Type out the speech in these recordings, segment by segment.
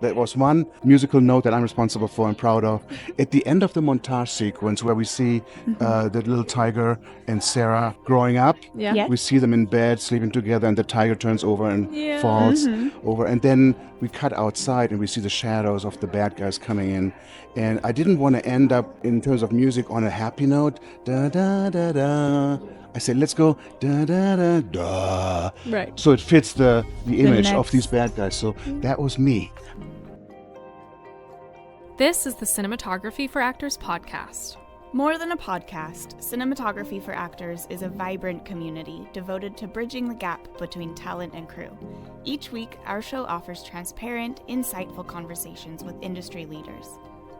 That was one musical note that I'm responsible for and proud of. At the end of the montage sequence where we see the little tiger and Sarah growing up, Yeah. we see them in bed sleeping together and the tiger turns over and Yeah. falls over. And then we cut outside and we see the shadows of the bad guys coming in. And I didn't want to end up, in terms of music, on a happy note. Da da da da. I said, let's go da da da da. Right. So it fits the image of next- these bad guys. So that was me. This is the Cinematography for Actors podcast. More than a podcast, Cinematography for Actors is a vibrant community devoted to bridging the gap between talent and crew. Each week, our show offers transparent, insightful conversations with industry leaders.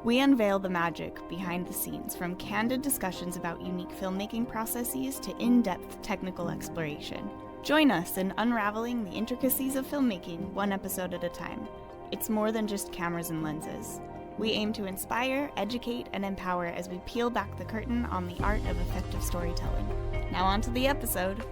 We unveil the magic behind the scenes, from candid discussions about unique filmmaking processes to in-depth technical exploration. Join us in unraveling the intricacies of filmmaking one episode at a time. It's more than just cameras and lenses. We aim to inspire, educate, and empower as we peel back the curtain on the art of effective storytelling. Now on to the episode.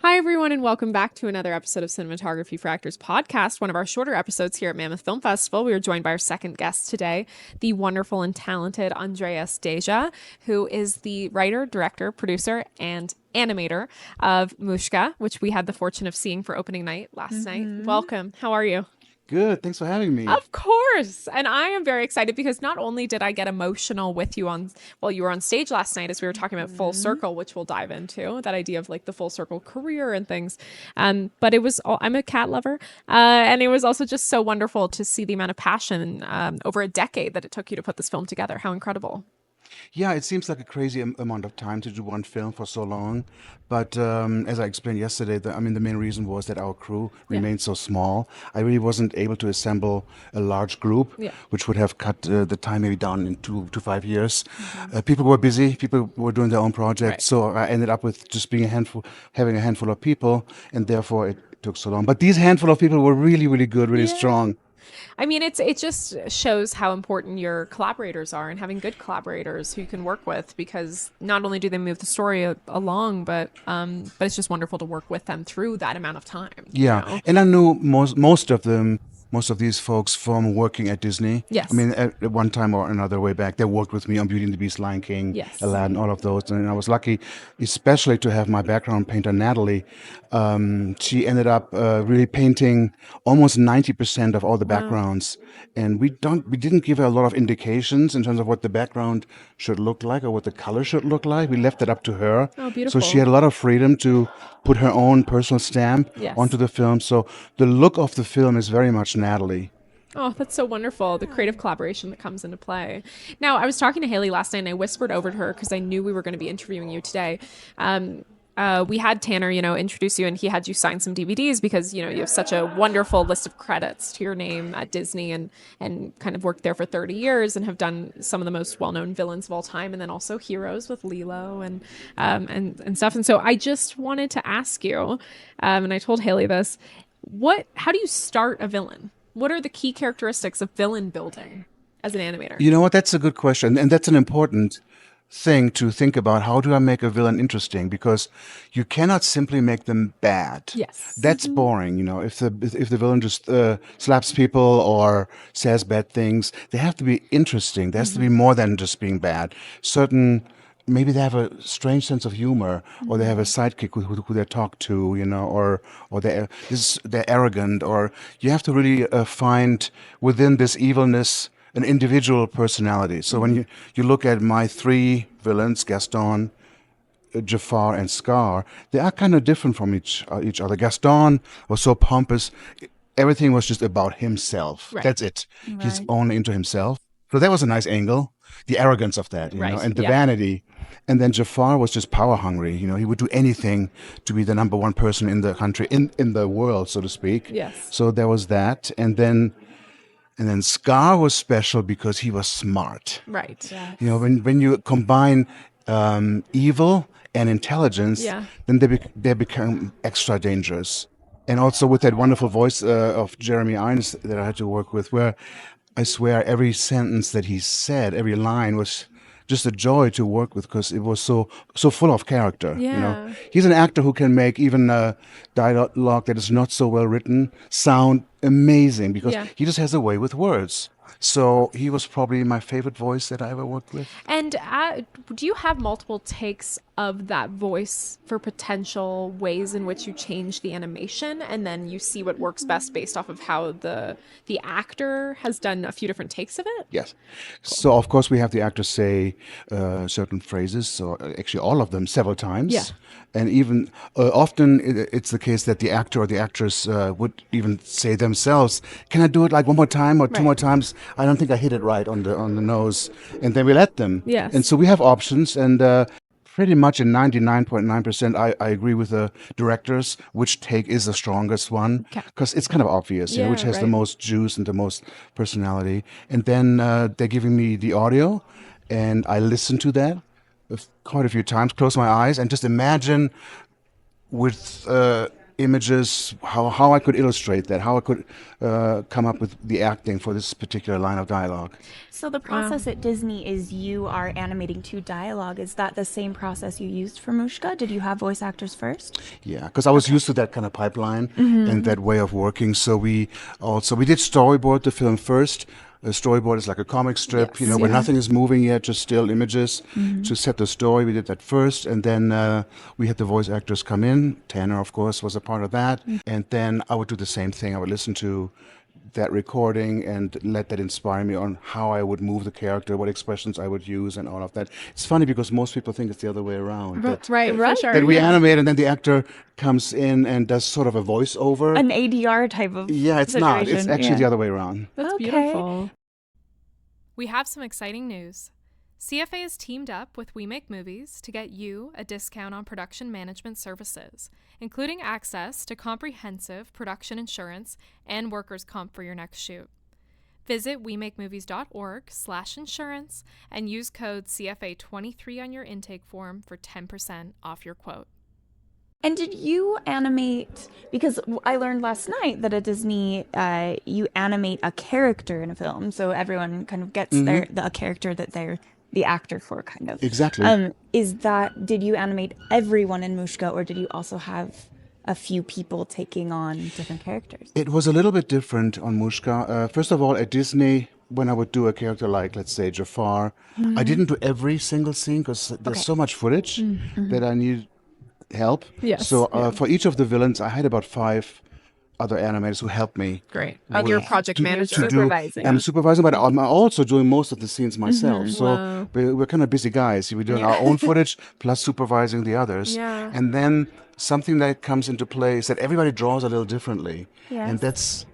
Hi, everyone, and welcome back to another episode of Cinematography for Actors podcast, one of our shorter episodes here at Mammoth Film Festival. We are joined by our second guest today, the wonderful and talented Andreas Deja, who is the writer, director, producer, and animator of Mushka, which we had the fortune of seeing for opening night last night. Welcome. How are you? Good. Thanks for having me. Of course. And I am very excited because not only did I get emotional with you you were on stage last night as we were talking about full circle, which we'll dive into, that idea of like the full circle career and things. But it was, I'm a cat lover. And it was also just so wonderful to see the amount of passion over a decade that it took you to put this film together. How incredible. Yeah, it seems like a crazy amount of time to do one film for so long. But as I explained yesterday, the main reason was that our crew remained so small. I really wasn't able to assemble a large group, which would have cut the time maybe down in 2 to 5 years. People were busy. People were doing their own projects. Right. So I ended up with just being having a handful of people, and therefore it took so long. But these handful of people were really, really good, really strong. I mean, it just shows how important your collaborators are and having good collaborators who you can work with, because not only do they move the story along, but it's just wonderful to work with them through that amount of time. Yeah, You know? and I knew most of these folks from working at Disney. Yes. I mean, at one time or another way back, they worked with me on Beauty and the Beast, Lion King, Yes. Aladdin, all of those. And I was lucky, especially to have my background painter, Natalie. She ended up really painting almost 90% of all the backgrounds. And we didn't give her a lot of indications in terms of what the background should look like or what the color should look like. We left it up to her. Oh, beautiful. So she had a lot of freedom to put her own personal stamp Yes. onto the film. So the look of the film is very much Natalie. Oh, that's so wonderful. The creative collaboration that comes into play. Now, I was talking to Haley last night and I whispered over to her because I knew we were going to be interviewing you today. We had Tanner, introduce you, and he had you sign some DVDs because, you have such a wonderful list of credits to your name at Disney and kind of worked there for 30 years and have done some of the most well-known villains of all time, and then also heroes with Lilo and stuff. And so I just wanted to ask you, and I told Haley this, how do you start a villain? What are the key characteristics of villain building as an animator? You know what? That's a good question. And that's an important thing to think about. How do I make a villain interesting? Because you cannot simply make them bad. Yes. That's boring. If the villain just slaps people or says bad things, they have to be interesting. There has to be more than just being bad. Maybe they have a strange sense of humor, or they have a sidekick who they talk to, or they're arrogant, or you have to really find within this evilness an individual personality. So when you look at my three villains, Gaston, Jafar, and Scar, they are kind of different from each other. Gaston was so pompous. Everything was just about himself. Right. That's it. He's only into himself. So that was a nice angle. The arrogance of that, Right. and the vanity. And then Jafar was just power hungry. He would do anything to be the number one person in the country, in the world, so to speak. Yes. So there was that. And then Scar was special because he was smart. Right. When you combine evil and intelligence, then they become extra dangerous. And also with that wonderful voice of Jeremy Irons that I had to work with, where I swear every sentence that he said, every line was just a joy to work with because it was so full of character. Yeah. He's an actor who can make even a dialogue that is not so well written sound amazing because Yeah. he just has a way with words. So he was probably my favorite voice that I ever worked with. And do you have multiple takes of that voice for potential ways in which you change the animation, and then you see what works best based off of how the actor has done a few different takes of it? Yes. So of course we have the actors say certain phrases, so actually all of them several times. Yeah. And even often it's the case that the actor or the actress would even say themselves, "Can I do it like one more time or two Right. more times? I don't think I hit it right on the nose." And then we let them. Yes. And so we have options, and pretty much in 99.9%, I agree with the directors which take is the strongest one, Okay. because it's kind of obvious, you know, Yeah, which has the right. most juice and the most personality. And then they're giving me the audio, and I listen to that quite a few times, close my eyes, and just imagine with images how I could illustrate that, how I could come up with the acting for this particular line of dialogue. So the process at Disney is you are animating to dialogue. Is that the same process you used for Mushka? Did you have voice actors first? Yeah, because I was used to that kind of pipeline and that way of working. So we did storyboard the film first. A storyboard is like a comic strip, Yes, you know, where yeah. nothing is moving yet, just still images to set the story. We did that first, and then we had the voice actors come in. Tanner, of course, was a part of that. And then I would do the same thing. I would listen to that recording and let that inspire me on how I would move the character, what expressions I would use, and all of that. It's funny because most people think it's the other way around. That, Right, Right. for sure. that we yeah. animate and then the actor comes in and does sort of a voiceover. An ADR type of Yeah, it's not. It's situation, actually yeah. the other way around. That's Okay. beautiful. We have some exciting news. CFA has teamed up with We Make Movies to get you a discount on production management services, including access to comprehensive production insurance and workers' comp for your next shoot. Visit wemakemovies.org/insurance and use code CFA23 on your intake form for 10% off your quote. And did you animate, because I learned last night that at Disney, you animate a character in a film, so everyone kind of gets a character that they're the actor for, kind of. Exactly. Did you animate everyone in Mushka, or did you also have a few people taking on different characters? It was a little bit different on Mushka. First of all, at Disney, when I would do a character like, let's say, Jafar, I didn't do every single scene because there's so much footage that I needed help. Yes, So yeah. for each of the villains, I had about 5 other animators who helped me. Great. Your project manager. Supervising. I'm supervising, but I'm also doing most of the scenes myself. So Wow. we're kind of busy guys. We're doing our own footage plus supervising the others. Yeah. And then something that comes into play is that everybody draws a little differently. Yes. And that's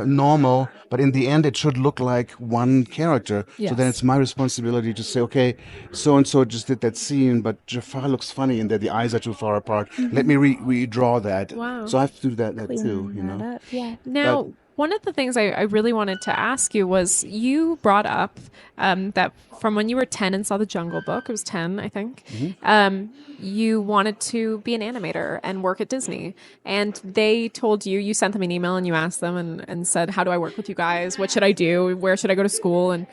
normal, but in the end, it should look like one character. So then Yes. it's my responsibility to say, okay, so-and-so just did that scene, but Jafar looks funny in that the eyes are too far apart. Let me redraw that. Wow. So I have to do that too, Cleaning you that know. up, yeah. Now, one of the things I really wanted to ask you was you brought up that from when you were 10 and saw The Jungle Book, it was 10, I think, you wanted to be an animator and work at Disney. And they told you, you sent them an email and you asked them and said, how do I work with you guys? What should I do? Where should I go to school? And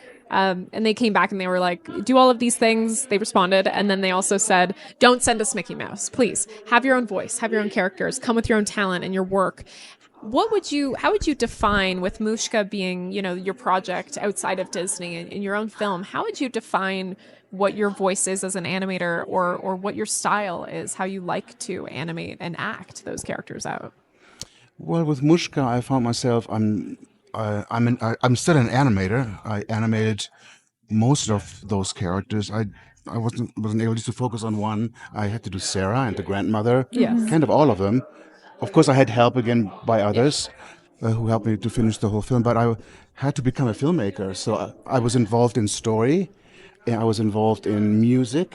they came back and they were like, do all of these things. They responded. And then they also said, don't send us Mickey Mouse. Please have your own voice, have your own characters, come with your own talent and your work. How would you define, with Mushka being, you know, your project outside of Disney and in your own film, how would you define what your voice is as an animator or what your style is, how you like to animate and act those characters out? Well, with Mushka, I found myself, I'm still an animator. I animated most of those characters. I wasn't able to focus on one. I had to do Sarah and the grandmother. Yes. Kind of all of them. Of course, I had help again by others who helped me to finish the whole film. But I had to become a filmmaker, so I was involved in story. And I was involved in music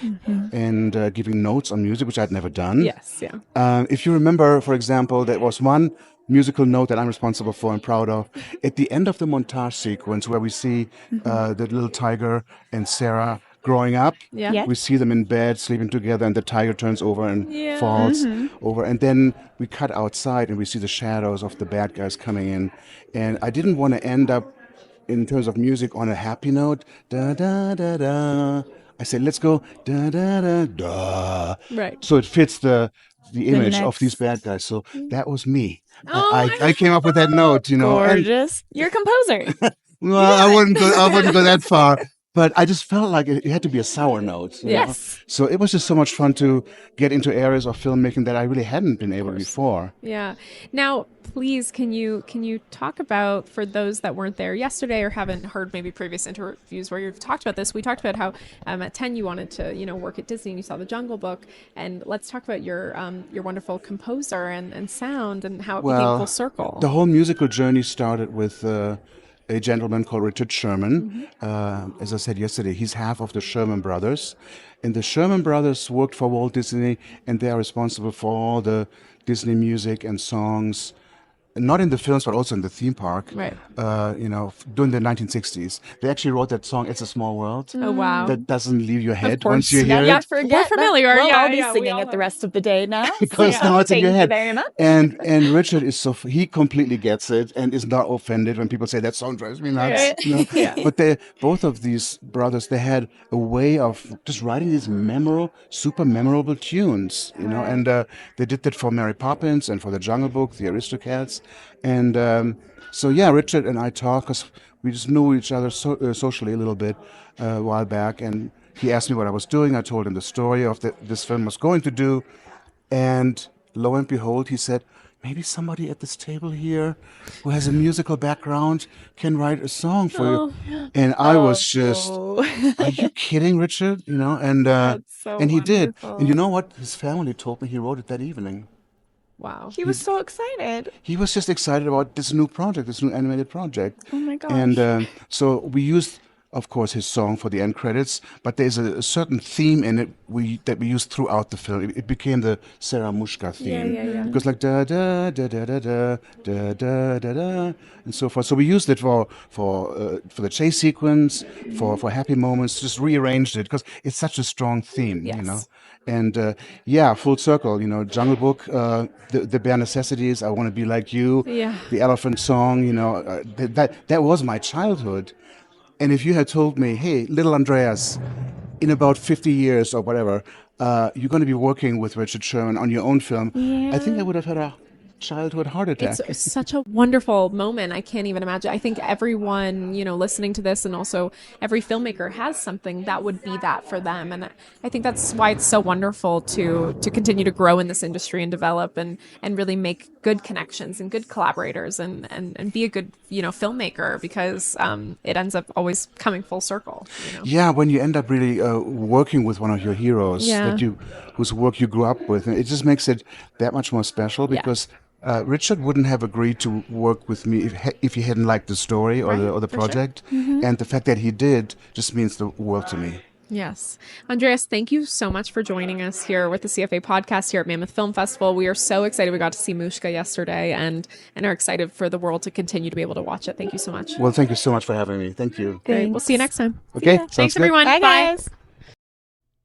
and giving notes on music, which I'd never done. Yes, yeah. If you remember, for example, there was one musical note that I'm responsible for and proud of. At the end of the montage sequence where we see the little tiger and Sarah growing up, Yeah. Yeah. we see them in bed sleeping together and the tiger turns over and Yeah. falls over. And then we cut outside and we see the shadows of the bad guys coming in. And I didn't want to end up, in terms of music, on a happy note. Da da da da. I said, let's go da da da da. Right. So it fits the image of next- these bad guys. So that was me. Oh, I came up with that note, and Gorgeous. You're a composer. well, I wouldn't go that far, but I just felt like it had to be a sour note, Yes. So it was just so much fun to get into areas of filmmaking that I really hadn't been able before. Yeah. Now, please, can you talk about, for those that weren't there yesterday or haven't heard maybe previous interviews where you've talked about this? We talked about how at 10 you wanted to work at Disney and you saw The Jungle Book, and let's talk about your wonderful composer and sound and how it became full circle. The whole musical journey started with a gentleman called Richard Sherman. As I said yesterday, he's half of the Sherman Brothers. And the Sherman Brothers worked for Walt Disney, and they are responsible for all the Disney music and songs, not in the films, but also in the theme park. Right. During the 1960s. They actually wrote that song, It's a Small World. Oh, wow. That doesn't leave your head course. once you hear Yeah, it. forget We're that. familiar. Well, Yeah, I'll be yeah, we singing all it the have. rest of the day now. Because now it's in your head. Thank you very much. And Richard is he completely gets it and is not offended when people say that song drives me nuts. Right. But both of these brothers, they had a way of just writing these super memorable tunes, and they did that for Mary Poppins and for The Jungle Book, The Aristocats, and so yeah, Richard and I talked because we just knew each other socially a little bit a while back, and he asked me what I was doing. I told him the story of this film was going to do, and lo and behold, he said, maybe somebody at this table here who has a musical background can write a song for you. And I was just, are you kidding, Richard? And and he did. wonderful. And you know what? His family told me he wrote it that evening. Wow. He was so excited. He was just excited about this new animated project. Oh my gosh. And so we used, of course, his song for the end credits, but there's a certain theme in it that we used throughout the film. It became the Sarah Mushka theme. Yeah. It goes like da da da da da da da da da da and so forth. So we used it for the chase sequence, for happy moments. Just rearranged it because it's such a strong theme, Yes. And full circle. Jungle Book, the bare necessities. I want to be like you. Yeah. The elephant song. That was my childhood. And if you had told me, hey, little Andreas, in about 50 years or whatever, you're going to be working with Richard Sherman on your own film, I think I would have had a childhood heart attack. It's such a wonderful moment. I can't even imagine. I think everyone, listening to this, and also every filmmaker has something that would be that for them. And I think that's why it's so wonderful to continue to grow in this industry and develop and really make good connections and good collaborators and be a good, filmmaker, because it ends up always coming full circle. Yeah, when you end up really working with one of your heroes whose work you grew up with, it just makes it that much more special because Richard wouldn't have agreed to work with me if he hadn't liked the story or the project, and the fact that he did just means the world to me. Yes. Andreas, thank you so much for joining us here with the CFA podcast here at Mammoth Film Festival. We are so excited. We got to see Mushka yesterday and are excited for the world to continue to be able to watch it. Thank you so much. Well, thank you so much for having me. Thank you. Great. We'll see you next time. Okay, sounds Thanks, good. everyone. Bye, guys.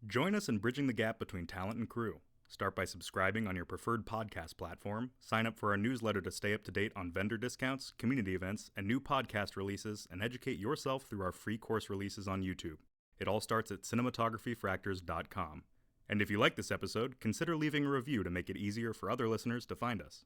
Join us in bridging the gap between talent and crew. Start by subscribing on your preferred podcast platform, sign up for our newsletter to stay up to date on vendor discounts, community events, and new podcast releases, and educate yourself through our free course releases on YouTube. It all starts at cinematographyforactors.com. And if you like this episode, consider leaving a review to make it easier for other listeners to find us.